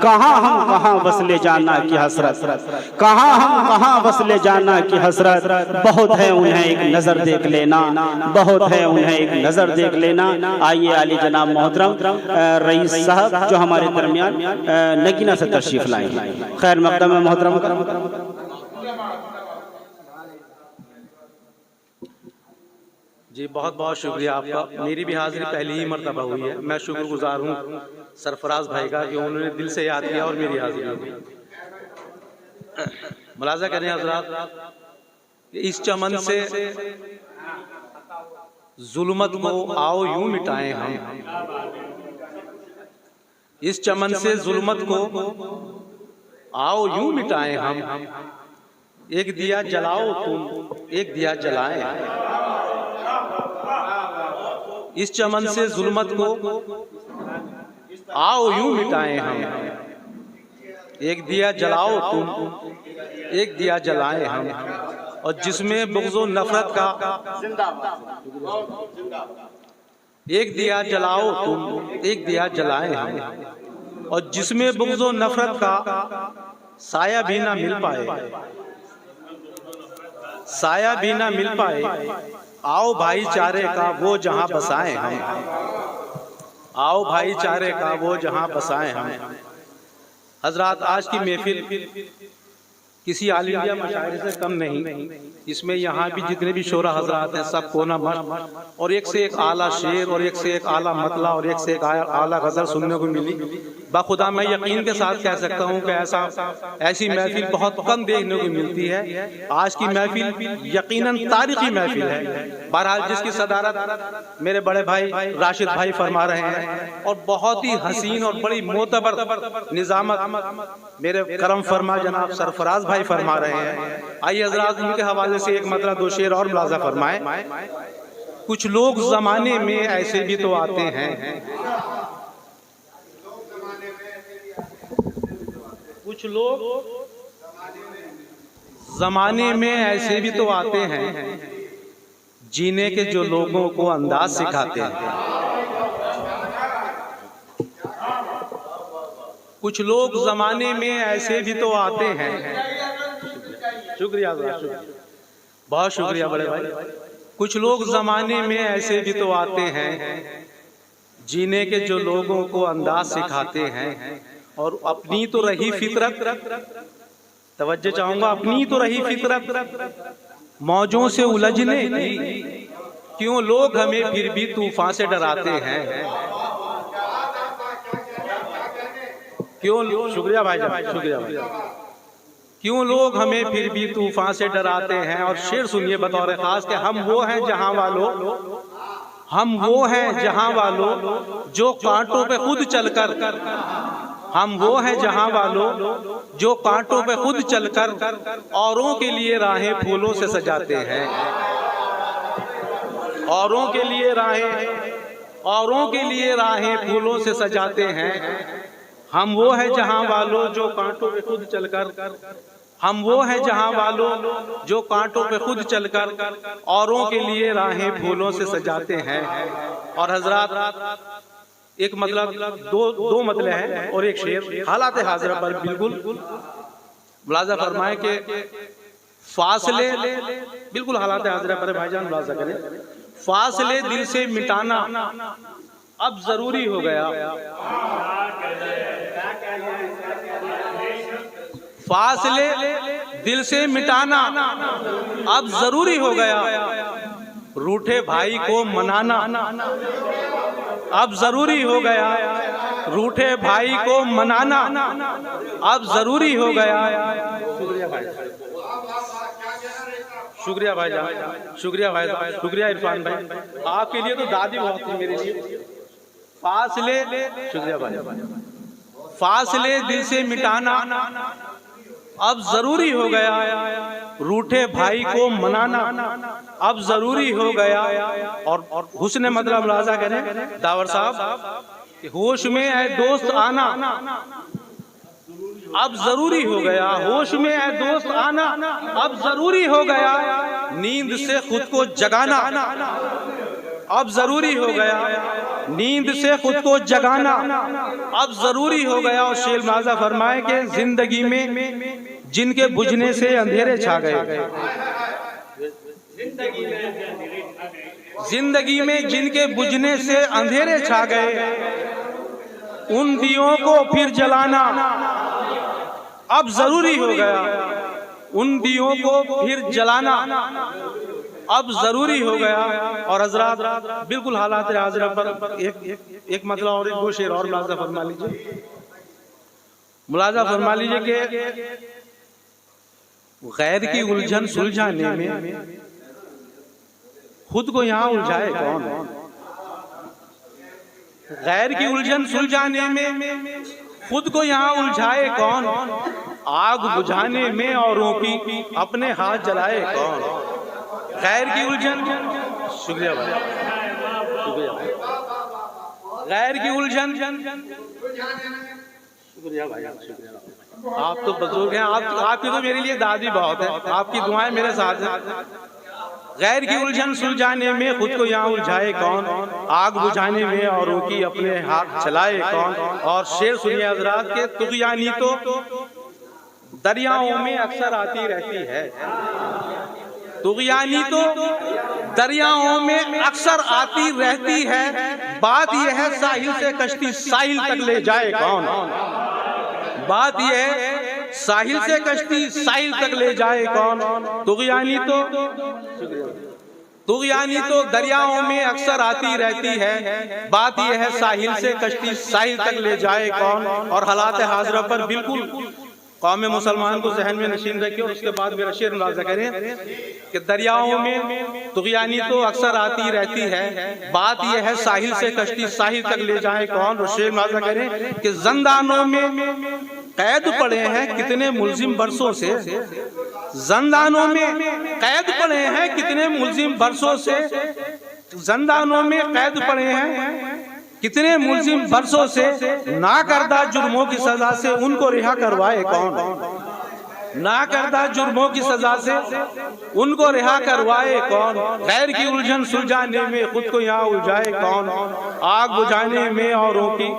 कहाँ हम कहाँ वसले जाना की हसरत, कहाँ हम कहाँ वसले जाना की हसरत। बहुत है उन्हें एक नजर देख लेना, बहुत है उन्हें एक नजर देख लेना। आइए आली जनाब मोहतरम रईस साहब जो हमारे दरमियान नगीना से तशरीफ लाए। खैर मकदम है मोहतरम। जी बहुत बहुत शुक्रिया आपका। मेरी भी हाजिरी पहली ही मर्तबा हुई है। मैं शुक्रगुजार हूँ सरफराज भाई का कि उन्होंने दिल से याद किया और मेरी हाजिरी हुई। मुलाजा करें हजरात, इस चमन से जुल्मत को आओ यूं मिटाएं हम, इस चमन से जुल्मत को आओ यूं मिटाएं हम। एक दिया जलाओ तुम, एक दिया जलाएं हम। इस चमन से जुल्मत को आओ यूं मिटाएं हम। एक दिया जलाओ तुम, एक दिया जलाएं हम। और जिसमें बुग़्ज़ो नफरत का, एक दिया जलाओ तुम, एक दिया जलाएं हम। और जिसमें बुग़्ज़ो नफरत का साया भी ना मिल पाए, साया भी ना मिल पाए। आओ भाईचारे का वो जहां बसाएं हम, आओ भाईचारे का वो जहां बसाएं हम। हजरात, आज की महफिल किसी आल इंडिया मशाइर से कम नहीं। इसमें यहाँ भी जितने भी शोरा हजरात हैं सब कोना मस्त और एक से एक आला शेर और एक से एक आला मतला और एक से एक आला गजल सुनने को मिली। बाखुदा मैं यकीन के साथ कह सकता हूँ कि ऐसी महफिल बहुत कम देखने को मिलती है। आज की महफिल यकीनन तारीखी महफिल है। बहरहाल जिसकी सदारत मेरे बड़े भाई राशिद भाई फरमा रहे हैं और बहुत ही हसीन और बड़ी मोतबर निजामत मेरे करम फरमा जनाब सरफराज भाई फरमा रहे हैं। आइए हजरात उनके हवाले से एक मतलब दो शेर और मुलाजा फरमाए। कुछ लोग जमाने में ऐसे भी तो आते हैं, कुछ लोग जमाने में ऐसे भी तो आते हैं, जीने के जो लोगों को अंदाज सिखाते हैं। कुछ लोग जमाने में ऐसे भी तो आते हैं। शुक्रिया, बहुत शुक्रिया बड़े भाई। कुछ लोग जमाने में ऐसे भी तो आते हैं, जीने के जो लोगों को अंदाज सिखाते हैं। और अपनी तो रही फितरत, तवज्जो चाहूंगा, अपनी तो रही फितरत मौजों से उलझने की, क्यों लोग हमें फिर भी तूफान से डराते हैं। क्यों, शुक्रिया भाई, शुक्रिया भाई। क्यों लोग हमें फिर भी तूफान से डराते हैं। और शेर सुनिए बतौर खास कि हम वो हैं जहां वालों, हम वो हैं जहां वालों जो कांटों पे खुद चलकर, हम वो हैं जहां वालों जो कांटों पे खुद चलकर औरों के लिए राहें फूलों से सजाते हैं। औरों के लिए राहें, औरों के लिए राहें फूलों से सजाते हैं। हम वो हैं जहां वालों जो कांटों पे खुद चलकर, हम वो हैं जहां वालों जो कांटों पे खुद चलकर औरों के लिए राहें फूलों से सजाते हैं। और हजरात एक मतलब दो मतले हैं और एक शेर हालात हाजिरा पर बिल्कुल मुलाजा फरमाए कि फासले, बिल्कुल हालात हाजिरा पर भाईजान मुलाजा करें। फासले दिल से मिटाना अब जरूरी हो गया, फासले दिल से मिटाना अब जरूरी हो गया। रूठे भाई को मनाना अब जरूरी हो गया, रूठे भाई को मनाना अब जरूरी हो गया। शुक्रिया भाई, शुक्रिया भाई जान, शुक्रिया भाई, शुक्रिया इरफान भाई, आपके लिए तो दादी बहुत थी मेरे लिए। फासले, शुक्रिया भाई, फासले दिल से मिटाना अब जरूरी हो गया। रूठे भाई को मनाना अब जरूरी हो गया। और हुस्न मतलब मुलाजा करें दावर साहब, होश में है दोस्त आना अब जरूरी हो गया। होश में है दोस्त आना अब जरूरी हो गया। नींद से खुद को जगाना अब जरूरी हो गया। नींद से खुद को जगाना अब जरूरी हो गया। और शेर माजा फरमाए कि जिंदगी में जिनके बुझने से अंधेरे छा गए, जिंदगी में जिनके बुझने से अंधेरे छा गए, उन दियों को फिर जलाना अब जरूरी हो गया। उन दियों को फिर जलाना अब जरूरी हो गया। और हजरात बिल्कुल हालात हाजिरा पर एक मतलब और एक दो शेर और मुलाजा फरमा लीजिए। मुलाजा फरमा लीजिए कि गैर की उलझन सुलझाने में खुद को यहाँ उलझाए कौन? गैर की उलझन सुलझाने में खुद को यहाँ उलझाए कौन? आग बुझाने में औरों की अपने हाथ जलाए कौन? गैर की उलझन, शुक्रिया भाई, शुक्रिया भाई। गैर की उलझन, शुक्रिया भाई, शुक्रिया। आप तो बुजुर्ग हैं, आपकी तो मेरे लिए दादी बहुत है, आपकी दुआएं मेरे साथ हैं। गैर की उलझन सुलझाने में खुद को यहाँ उलझाए कौन? आग बुझाने में औरों की अपने हाथ चलाए कौन? और शेर सुनिए हजरात के तुग़यानी तो दरियाओं में अक्सर आती रहती है। तुग़यानी तो दरियाओं में अक्सर आती रहती है। बात यह है साहिल से कश्ती साहिल तक ले जाए कौन? बात यह है साहिल से कश्ती साहिल तक ले जाए कौन? तुग़यानी तो दरियाओं में अक्सर आती रहती है। बात यह है साहिल से कश्ती साहिल तक ले जाए कौन? और हालात हाज़िरा पर बिल्कुल कौम मुसलमान को जहन में नशीन रखे। और उसके बाद मेरा शेर मुलाज़ा करें कि दरियाओं में तुग़यानी तो अक्सर आती रहती है। बात यह है साहिल से कश्ती साहिल तक ले जाए कौन? और शेर मुलाज़ा करें कि ज़ंदानों में कैद पड़े हैं कितने मुल्जिम बरसों से। ज़ंदानों में कैद पड़े हैं कितने मुल्जिम बरसों से। ज़ंदानों में कैद पड़े हैं कितने मुल्जिम बरसों से। ना करदा जुर्मों की सजा से उनको रिहा करवाए कौन? ना करदा जुर्मों की सजा से उनको रिहा करवाए कौन? गैर की उलझन सुलझाने में खुद को यहाँ उलझाए कौन? आग बुझाने में औरों की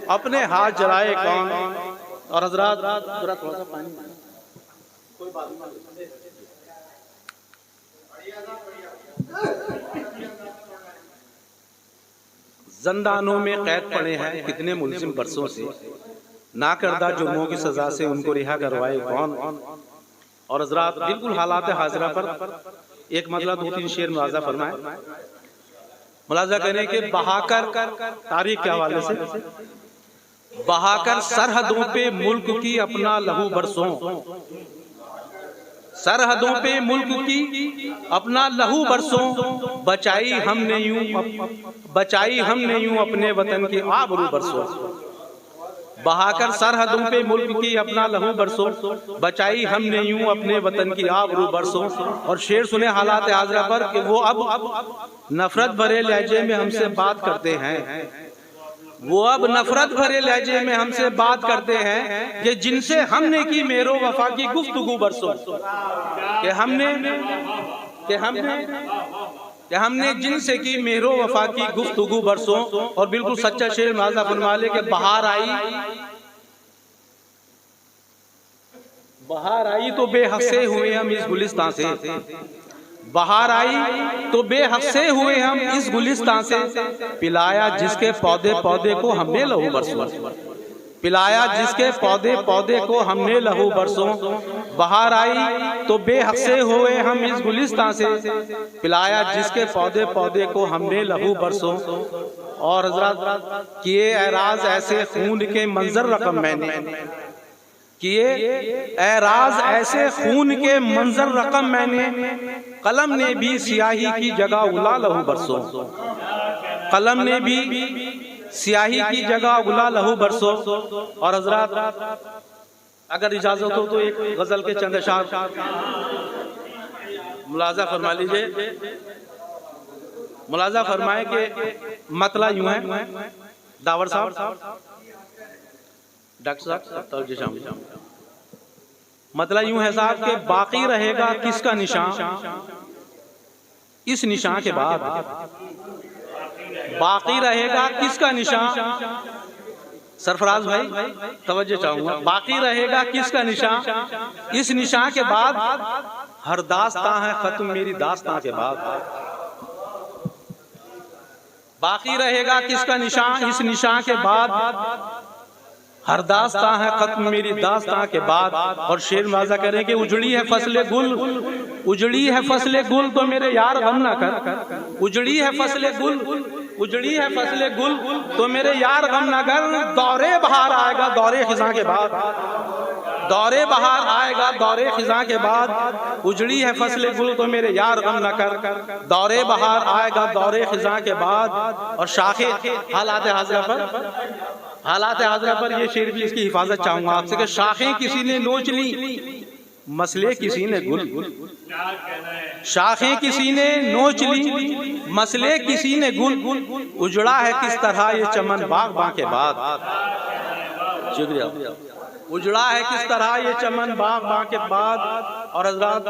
अपने हाथ जलाए कौन? और हजरात थोड़ा सा पानी, कोई बात नहीं। ज़ंदानों में कैद पड़े हैं कितने मुल्जिम बरसों से। ना करदा जुर्मों की सजा से उनको रिहा करवाए कौन? और हजरात बिल्कुल हालात हाजिरा पर एक मतलब 2-3 शेर मुलाजा फरमाए। मुलाजा करें कि बहाकर तारीख के हवाले से, बहाकर सरहदों पे मुल्क की अपना लहू बरसों, सरहदों पे मुल्क की अपना लहू बरसों, बचाई हमने यूं अपने वतन की आबरू बरसों। बहाकर सरहदों पे मुल्क की अपना लहू बरसों, बचाई हमने यूं अपने वतन की आबरू बरसों। और शेर सुने हालात हाज़िरा पर कि वो अब नफरत भरे लहजे में हमसे बात करते हैं। वो अब नफरत भरे लहजे में हमसे बात करते हैं कि जिनसे हमने की मेरो वफा की गुफ्तगू बरसों। कि हमने जिनसे की मेरो वफा की गुफ्तगू बरसों। और बिल्कुल सच्चा शेर मुलाज़ा फरमा ले कि बहार आई तो बेहद से हुए हम इस गुलिस्तान से। बहार आई तो बेहद से हुए हम इस गुलिस्तान से। पिलाया जिसके पौधे पौधे को हमने लहू बरसों। पिलाया जिसके पौधे पौधे को हमने लहू बरसों। बहार आई तो बेहद से हुए हम इस गुलिस्तान से। पिलाया जिसके पौधे पौधे को हमने लहू बरसों। और हज़रात किए एराज ऐसे खून के मंजर रकम मैंने, किए एराज ऐसे खून के मंजर रकम मैंने। कलम ने भी स्याही की जगह उला लहू बरसों। कलम ने भी स्याही की जगह उला लहू बरसों। और हजरात अगर इजाजत हो तो एक गजल के चंद अशार मुलाजा फरमा लीजिए। मुलाजा फरमाए कि मतला यूं है, दावर साहब, डॉक्टर साहब, मतलब यूं है साहब कि बाकी रहेगा किसका निशान इस निशान के बाद। बाकी रहेगा किसका निशान? सरफराज भाई तवज्जो चाहूंगा, बाकी रहेगा किसका निशान? इस निशान के बाद हर दास्तां है खत्म मेरी दास्तां के बाद। बाकी रहेगा किसका निशान? इस निशान के बाद हर दास्तां है खत्म मेरी दास्तां के बाद। और शेर माजा करें कि उजड़ी है फसले गुल, उजड़ी है फसले गुल तो मेरे यार गम ना कर, उजड़ी है फसले गुल, उजड़ी है फसले गुल तो मेरे यार गम ना कर। दौरे बहार आएगा दौरे खिजा के बाद, दौरे बहार आएगा दौरे खिजा के बाद। उजड़ी है फसले गुल तो मेरे यार गम ना कर, दौरे बहार आएगा दौरे खिजा के बाद। और शाखे हालात हाज़िरा पर, हालात हाज़िरा पर ये शेर भी इसकी हिफाजत चाहूंगा आपसे कि शाखें किसी ने नोच ली, मसले किसी ने गुल, शाखें किसी ने नोच ली, मसले किसी ने गुल। उजड़ा है किस तरह ये चमन बाग के बाद, शुक्रिया। उजड़ा है किस तरह ये चमन बाग के बाद। और हज़रात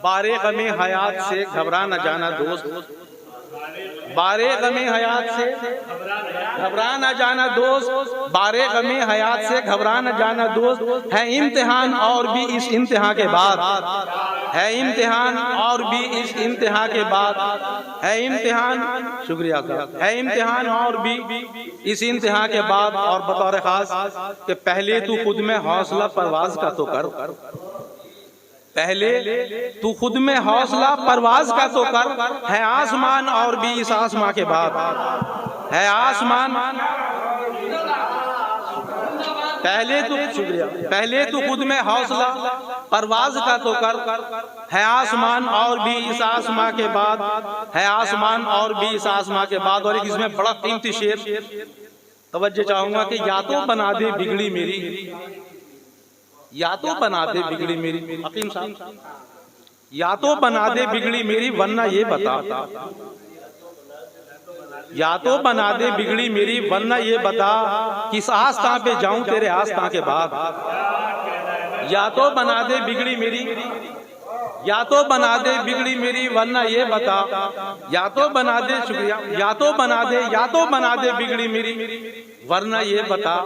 बारे गमे हयात से घबरा न जाना दोस्त, बारे गमे हयात से घबरा न जाना दोस्त, बारे गमे हयात से घबरा न जाना दोस्त। है इम्तिहान और भी इस इम्तिहान के बाद, है इम्तिहान और भी इस इम्तिहान के बाद, है इम्तिहान, शुक्रिया, है इम्तिहान और भी इस इम्तिहान के बाद। और बतौर खास कि पहले तू खुद में हौसला परवाज का तो कर, पहले तू खुद में हौसला परवाज का तो कर। है आसमान और भी इस आसमां के बाद, है आसमान, पहले तू, शुक्रिया, पहले तू खुद में हौसला परवाज का तो कर। है आसमान और भी इस आसमां के बाद, है आसमान और भी इस आसमां के बाद। और एक इसमें बड़ा कीमती शेर तवज्जो चाहूंगा कि या तो बना दे बिगड़ी मेरी, या तो बना दे बिगड़ी मेरी, हकीम साहब, या तो बना दे बिगड़ी मेरी वरना ये बता, या तो बना दे बिगड़ी मेरी वरना ये बता किस आस्था पे जाऊं तेरे आस्था के बाद। या तो बना दे बिगड़ी मेरी, या तो बना दे बिगड़ी मेरी वरना ये बता, या तो बना दे, शुक्रिया, या तो बना दे, या तो बना दे बिगड़ी मेरी वरना ये बता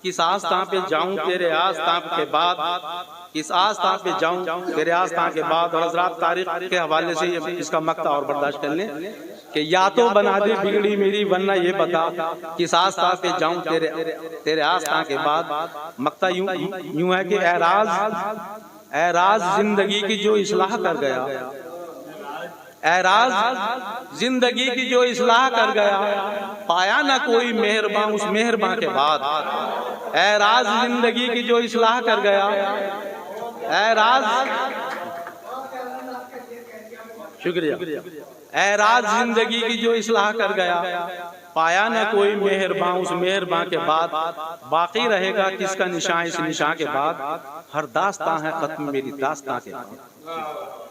किस आस्था पे जाऊं तेरे आस्था के बाद, किस आस्था पे जाऊं तेरे आस्था के बाद। और हज़रात तारीख के हवाले से इसका मक्ता और बर्दाश्त कर लें कि या तो बना दे बिगड़ी मेरी वरना ये बता किस आस्था पे जाऊं तेरे आस्था के बाद। मक्ता यूं है कि ऐ राज जिंदगी की जो इस्लाह कर गया, ऐराज जिंदगी की जो इस्लाह कर गया, पाया ना कोई मेहरबान उस मेहरबान के बाद। ऐराज जिंदगी की जो इस्लाह कर गया, ऐराज, शुक्रिया, ऐराज जिंदगी की जो इस्लाह कर गया, पाया ना कोई मेहरबान उस मेहरबान के बाद। बाकी रहेगा किसका निशान इस निशान के बाद। हर दास्तां है खत्म मेरी दास्तां के बाद।